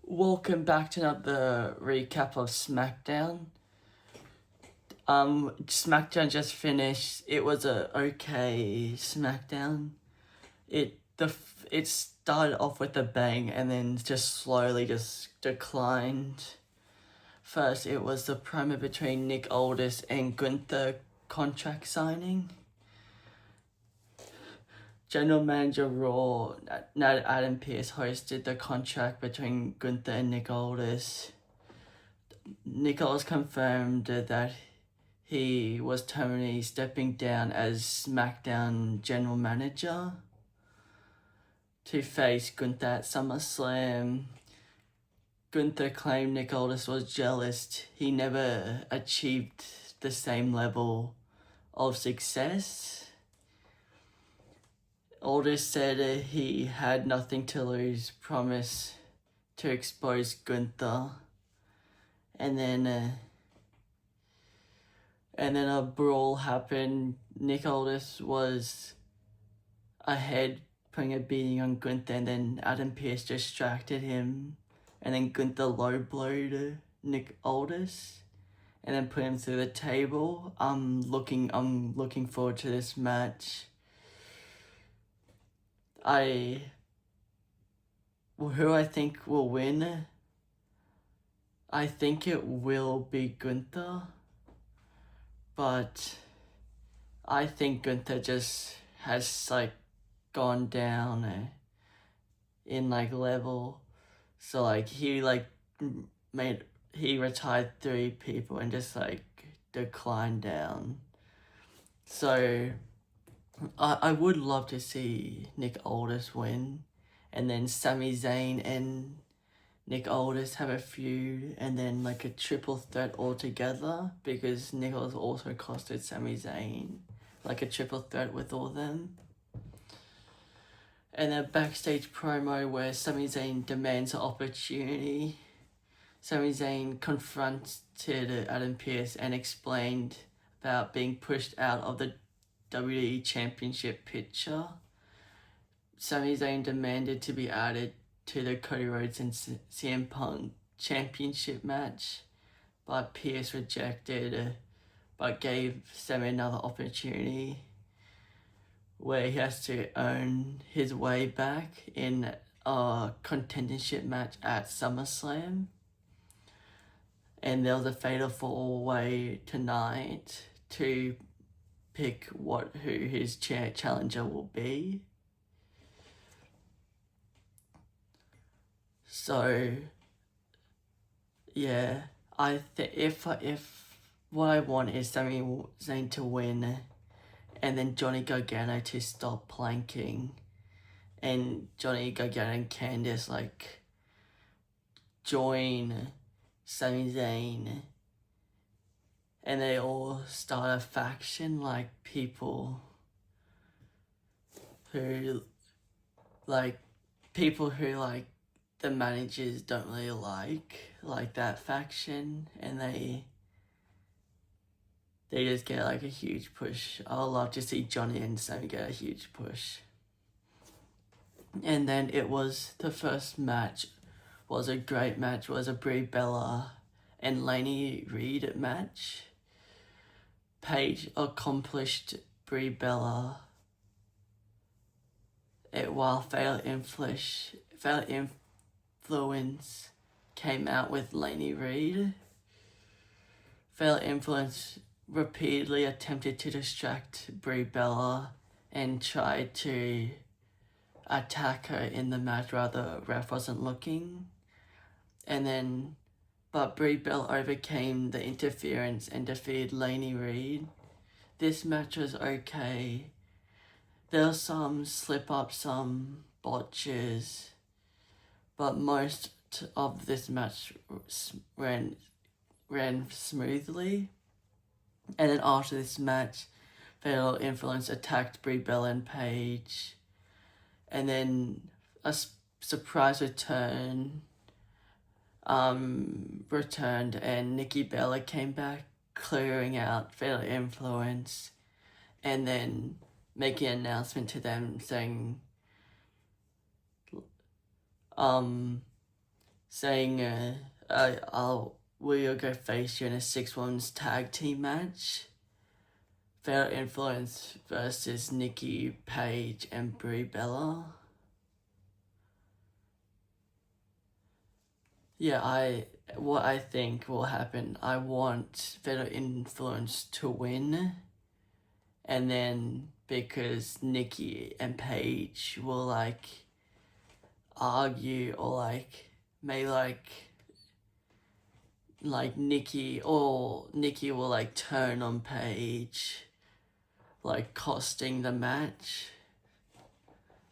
Welcome back to another recap of Smackdown. Smackdown just finished. It was a okay Smackdown. It started off with a bang and then just slowly just declined. First, it was the promo between Nick Aldis and Gunther contract signing. General Manager Raw, Adam Pearce hosted the contract between Gunther and Nick Aldis. Nicholas confirmed that he was terminally stepping down as SmackDown general manager to face Gunther at SummerSlam. Gunther claimed Nick Aldis was jealous. He never achieved the same level of success. Aldis said he had nothing to lose, promised to expose Gunther. And then a brawl happened. Nick Aldis was ahead, putting a beating on Gunther, and then Adam Pearce distracted him, and then Gunther low blowed Nick Aldis, and then put him through the table. I'm looking forward to this match. Who I think will win? I think it will be Gunther, but I think Gunther just has gone down in level. So he retired 3 people and just declined down. So I would love to see Nick Aldis win, and then Sami Zayn and Nick Aldis have a feud, and then a triple threat altogether, because Nick Aldis also costed Sami Zayn a triple threat with all them. And a backstage promo where Sami Zayn demands an opportunity. Sami Zayn confronted Adam Pearce and explained about being pushed out of the WWE Championship picture. Sami Zayn demanded to be added to the Cody Rhodes and CM Punk championship match, but Pearce rejected, but gave Sami another opportunity where he has to earn his way back in a contendership match at SummerSlam. And there was a fatal 4-way tonight to pick who his challenger will be. So yeah, I think if what I want is Sami Zayn to win, and then Johnny Gargano to stop planking, and Johnny Gargano and Candice join Sami Zayn, and they all start a faction, people who the managers don't really like that faction, and they just get a huge push. I would love to see Johnny and Sami get a huge push. And then the first match was a great match. It was a Brie Bella and Lainey Reed match. Paige accomplished Brie Bella while Fatal Influence came out with Lainey Reed. Fatal Influence repeatedly attempted to distract Brie Bella and tried to attack her in the match while the ref wasn't looking. But Brie Bella overcame the interference and defeated Lainey Reed. This match was okay. There were some slip-ups, some botches, but most of this match ran smoothly. And then after this match, Fatal Influence attacked Brie Bella and Paige. And then a surprise returned, and Nikki Bella came back, clearing out Fatal Influence, and then making an announcement to them saying saying, we'll go face you in a 6-women's tag team match. Fatal Influence versus Nikki Paige and Brie Bella. Yeah, what I think will happen, I want Fatal Influence to win, and then because Nikki and Paige will like argue or like may like Nikki will like turn on Paige, like costing the match,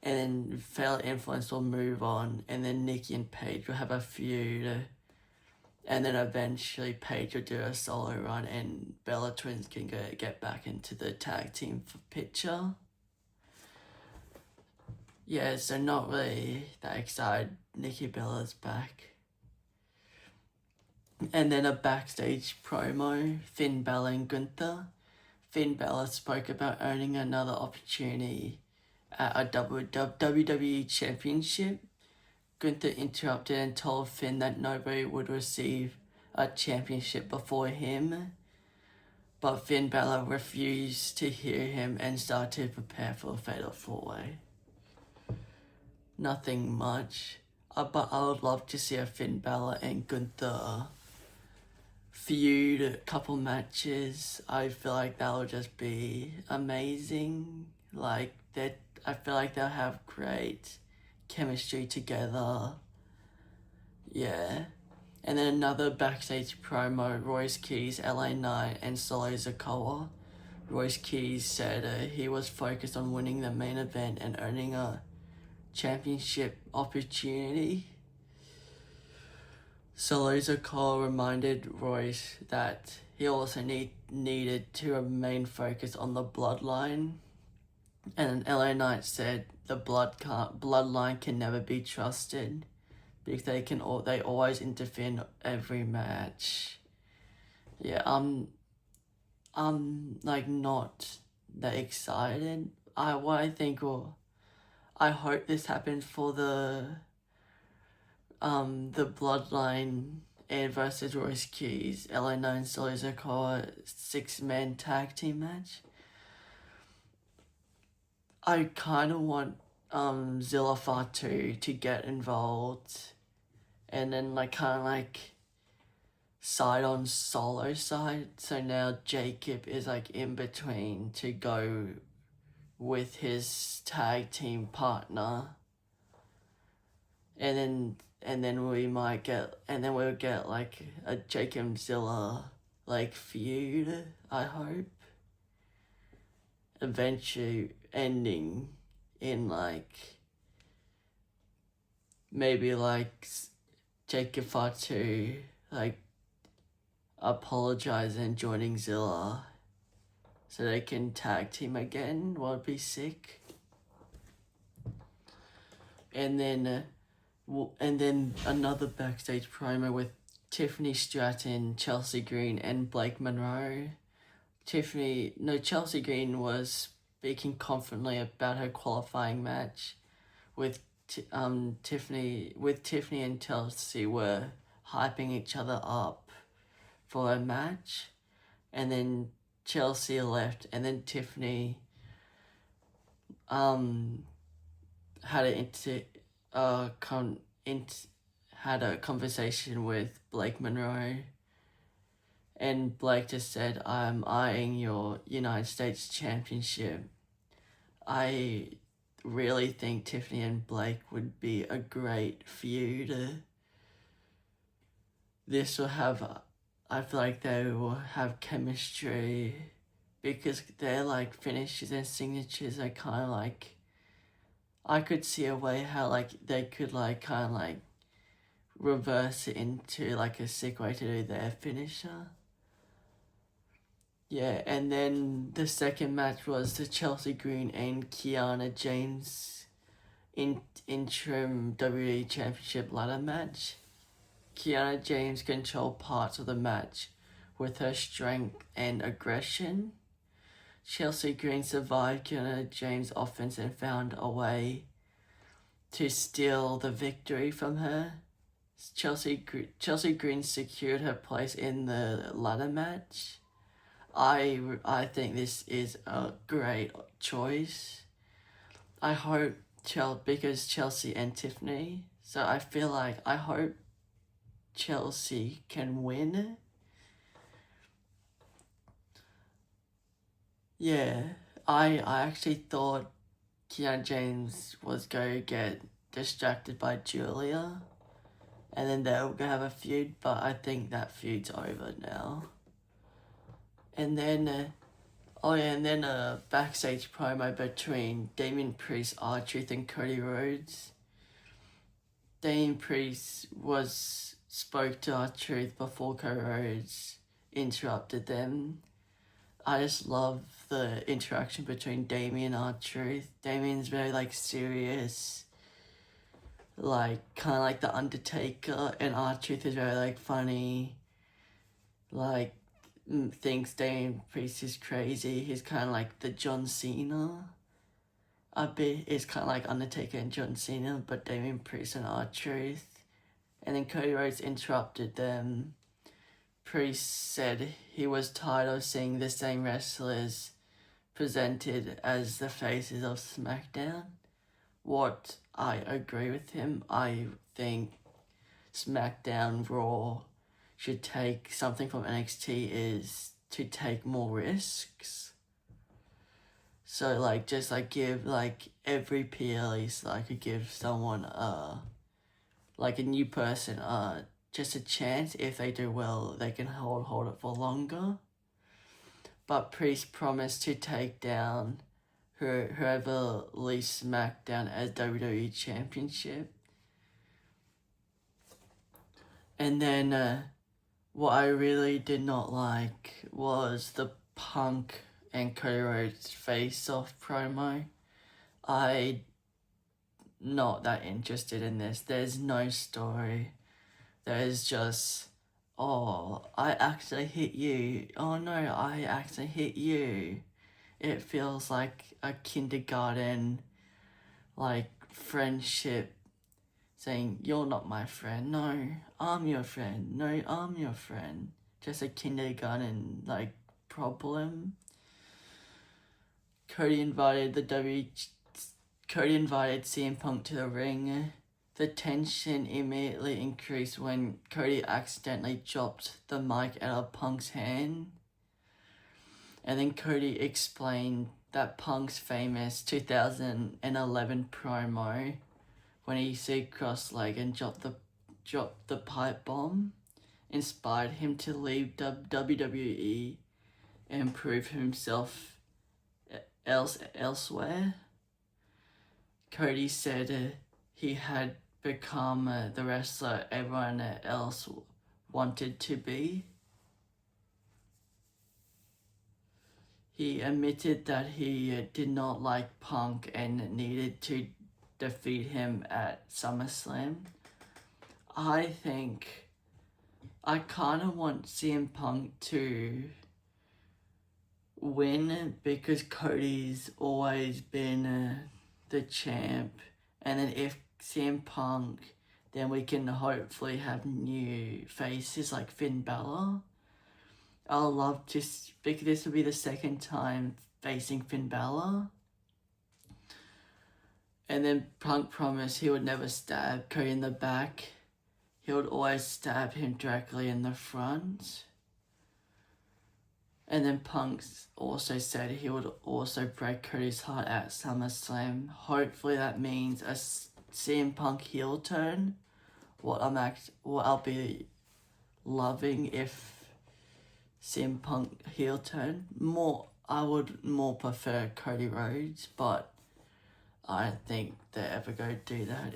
and then Fatal Influence will move on, and then Nikki and Paige will have a feud, and then eventually Paige will do a solo run, and Bella Twins can get back into the tag team picture. Yeah, so not really that excited. Nikki Bella's back. And then a backstage promo, Finn Balor and Gunther. Finn Balor spoke about earning another opportunity at a WWE Championship. Gunther interrupted and told Finn that nobody would receive a championship before him. But Finn Balor refused to hear him and started to prepare for a fatal 4-way. Nothing much. But I would love to see a Finn Balor and Gunther feud, a couple matches. I feel like that will just be amazing. Like that, I feel like they'll have great chemistry together. Yeah. And then another backstage promo, Royce Keys, LA Knight, and Solo Sikoa. Royce Keys said he was focused on winning the main event and earning a championship opportunity. Solo Sikoa reminded Royce that he also needed to remain focused on the bloodline. And LA Knight said the bloodline can never be trusted because they always interfere in every match. Yeah, I'm like not that excited. I hope this happens for the bloodline and versus Royce Keys, LA Knight and Solo Sikoa 6-man tag team match. I kind of want Zilla Fatu to get involved, and then like kind of like side on Solo side. So now Jacob is like in between to go with his tag team partner, and then we'll get like a Jacob Zilla like feud, I hope. Eventually ending in like maybe like Jacob Fatu like apologizing and joining Zilla so they can tag team again. Would be sick. And then another backstage promo with Tiffany Stratton, Chelsea Green, and Blake Monroe. Chelsea Green was speaking confidently about her qualifying match with Tiffany and Chelsea were hyping each other up for a match, and then Chelsea left, and then Tiffany had a conversation with Blake Monroe, and Blake just said, "I'm eyeing your United States Championship." I really think Tiffany and Blake would be a great feud. I feel like they will have chemistry because their like finishes and signatures are kind of like, I could see a way how like they could like kind of like reverse it into like a sick way to do their finisher. Yeah, and then the second match was the Chelsea Green and Kiana James interim WWE Championship ladder match. Kiana James controlled parts of the match with her strength and aggression. Chelsea Green survived Kiana James' offense and found a way to steal the victory from her. Chelsea Green secured her place in the ladder match. I think this is a great choice. I hope because Chelsea and Tiffany, so I feel like I hope Chelsea can win. Yeah, I actually thought Kiana James was going to get distracted by Julia, and then they'll go have a feud, but I think that feud's over now. And then, a backstage promo between Damian Priest, R-Truth, and Cody Rhodes. Damian Priest spoke to R-Truth before Cody Rhodes interrupted them. I just love the interaction between Damian and R-Truth. Damian's very, like, serious, like, kind of like the Undertaker, and R-Truth is very, like, funny, like, thinks Damian Priest is crazy. He's kind of like the John Cena. A bit is kind of like Undertaker and John Cena, but Damian Priest and R-Truth. And then Cody Rhodes interrupted them. Priest said he was tired of seeing the same wrestlers presented as the faces of Smackdown. What I agree with him. I think SmackDown Raw should take something from NXT is to take more risks. So like just like give like every PLE so I could give someone like a new person just a chance. If they do well, they can hold it for longer. But Priest promised to take down whoever leaves SmackDown as WWE Championship. And then what I really did not like was the Punk and Cody Rhodes face-off promo. I not that interested in this. There's no story. There's just, oh, I actually hit you. Oh no, I actually hit you. It feels like a kindergarten, like, friendship saying, you're not my friend. No, I'm your friend. No, I'm your friend. Just a kindergarten, like, problem. Cody invited CM Punk to the ring. The tension immediately increased when Cody accidentally dropped the mic out of Punk's hand. And then Cody explained that Punk's famous 2011 promo when he said cross-leg and dropped the pipe bomb inspired him to leave WWE and prove himself elsewhere. Cody said he had become the wrestler everyone else wanted to be. He admitted that he did not like Punk and needed to defeat him at SummerSlam. I think I kind of want CM Punk to win because Cody's always been the champ, and then if CM Punk, then we can hopefully have new faces like Finn Balor. I'll love to because this will be the second time facing Finn Balor. And then Punk promised he would never stab Cody in the back. He would always stab him directly in the front. And then Punk also said he would also break Cody's heart at SummerSlam. Hopefully that means a CM Punk heel turn. What I'll be loving if CM Punk heel turn. I would more prefer Cody Rhodes, but I don't think they're ever going to do that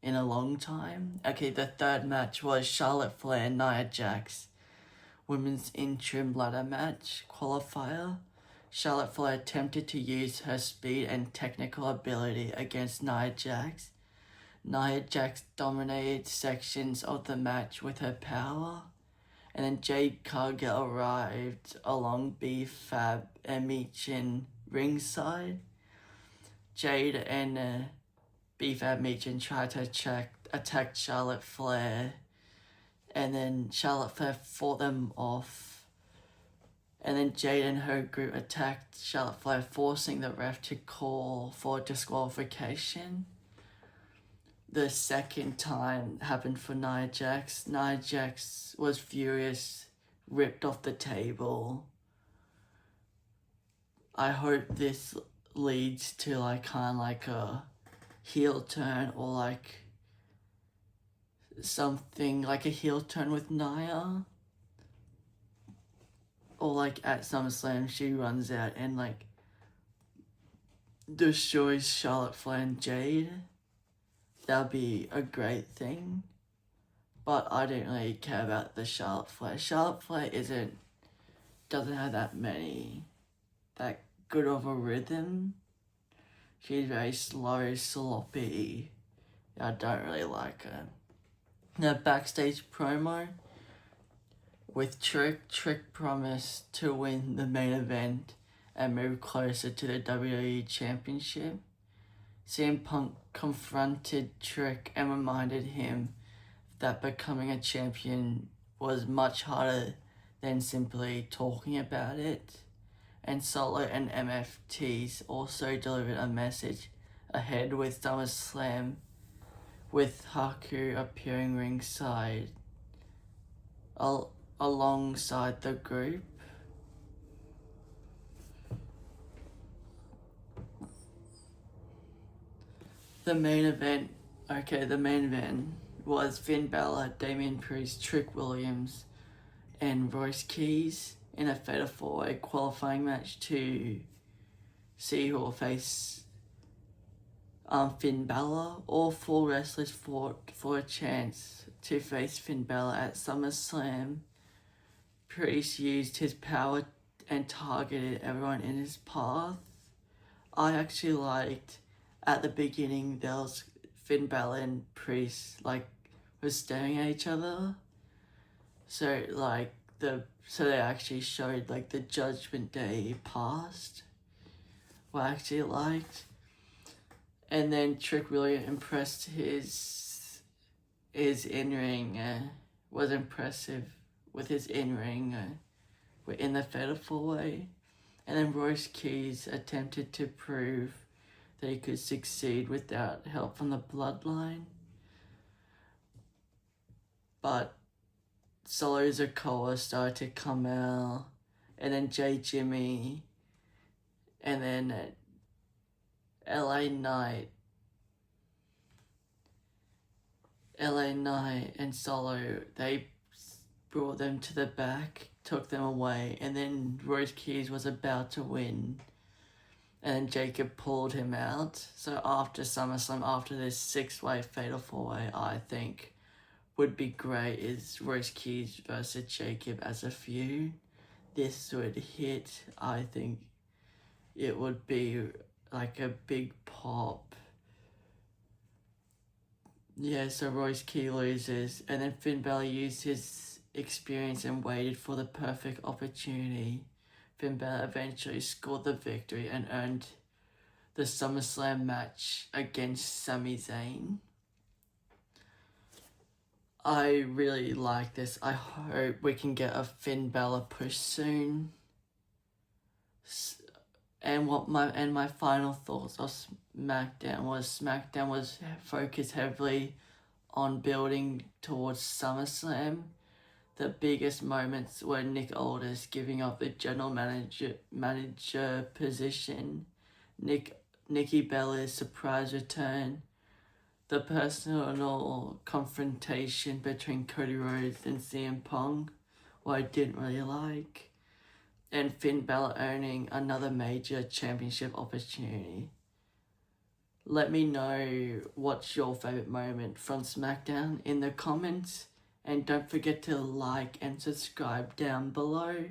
in a long time. Okay, the third match was Charlotte Flair and Nia Jax Women's Interim Ladder Match qualifier. Charlotte Flair attempted to use her speed and technical ability against Nia Jax. Nia Jax dominated sections of the match with her power. And then Jade Cargill arrived along B-Fab and Michin ringside. Jade and beef at Meech and tried to attack Charlotte Flair. And then Charlotte Flair fought them off. And then Jade and her group attacked Charlotte Flair, forcing the ref to call for disqualification. The second time happened for Nia Jax. Nia Jax was furious, ripped off the table. I hope this leads to like kind of like a heel turn, or like something like a heel turn with Nia. Or like at SummerSlam she runs out and like destroys Charlotte Flair and Jade. That'd be a great thing. But I don't really care about the Charlotte Flair. Charlotte Flair doesn't have that good of a rhythm. She's very slow, sloppy. I don't really like her. Now, backstage promo with Trick. Trick promised to win the main event and move closer to the WWE Championship. CM Punk confronted Trick and reminded him that becoming a champion was much harder than simply talking about it. And Solo and MFTs also delivered a message ahead with SummerSlam, with Haku appearing ringside alongside the group. The main event was Finn Balor, Damian Priest, Trick Williams, and Royce Keys in a Fatal 4-Way qualifying match to see who will face Finn Balor. All four wrestlers fought for a chance to face Finn Balor at SummerSlam. Priest used his power and targeted everyone in his path. I actually liked at the beginning there was Finn Balor and Priest was staring at each other. So they actually showed the Judgment Day past. What I actually liked. And then Trick really impressed his in-ring, was impressive with his in-ring in the Fatal 4-Way. And then Royce Keys attempted to prove that he could succeed without help from the Bloodline. But Solo Sikoa started to come out, and then Jimmy, and then LA Knight and Solo, they brought them to the back, took them away, and then Royce Keys was about to win. And then Jacob pulled him out. So after SummerSlam, after this 6-way Fatal 4-Way, I think would be great is Royce Keys versus Jacob as a feud. This would hit. I think it would be like a big pop. Yeah, so Royce Keys loses, and then Finn Balor used his experience and waited for the perfect opportunity. Finn Balor eventually scored the victory and earned the SummerSlam match against Sami Zayn. I really like this. I hope we can get a Finn Balor push soon. And my final thoughts of Smackdown was focused heavily on building towards SummerSlam. The biggest moments were Nick Aldis giving up the general manager position, Nikki Bella's surprise return, the personal confrontation between Cody Rhodes and CM Punk, what I didn't really like, and Finn Balor earning another major championship opportunity. Let me know what's your favourite moment from SmackDown in the comments. And don't forget to like and subscribe down below.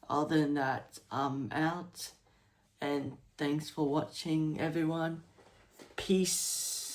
Other than that, I'm out. And thanks for watching, everyone. Peace.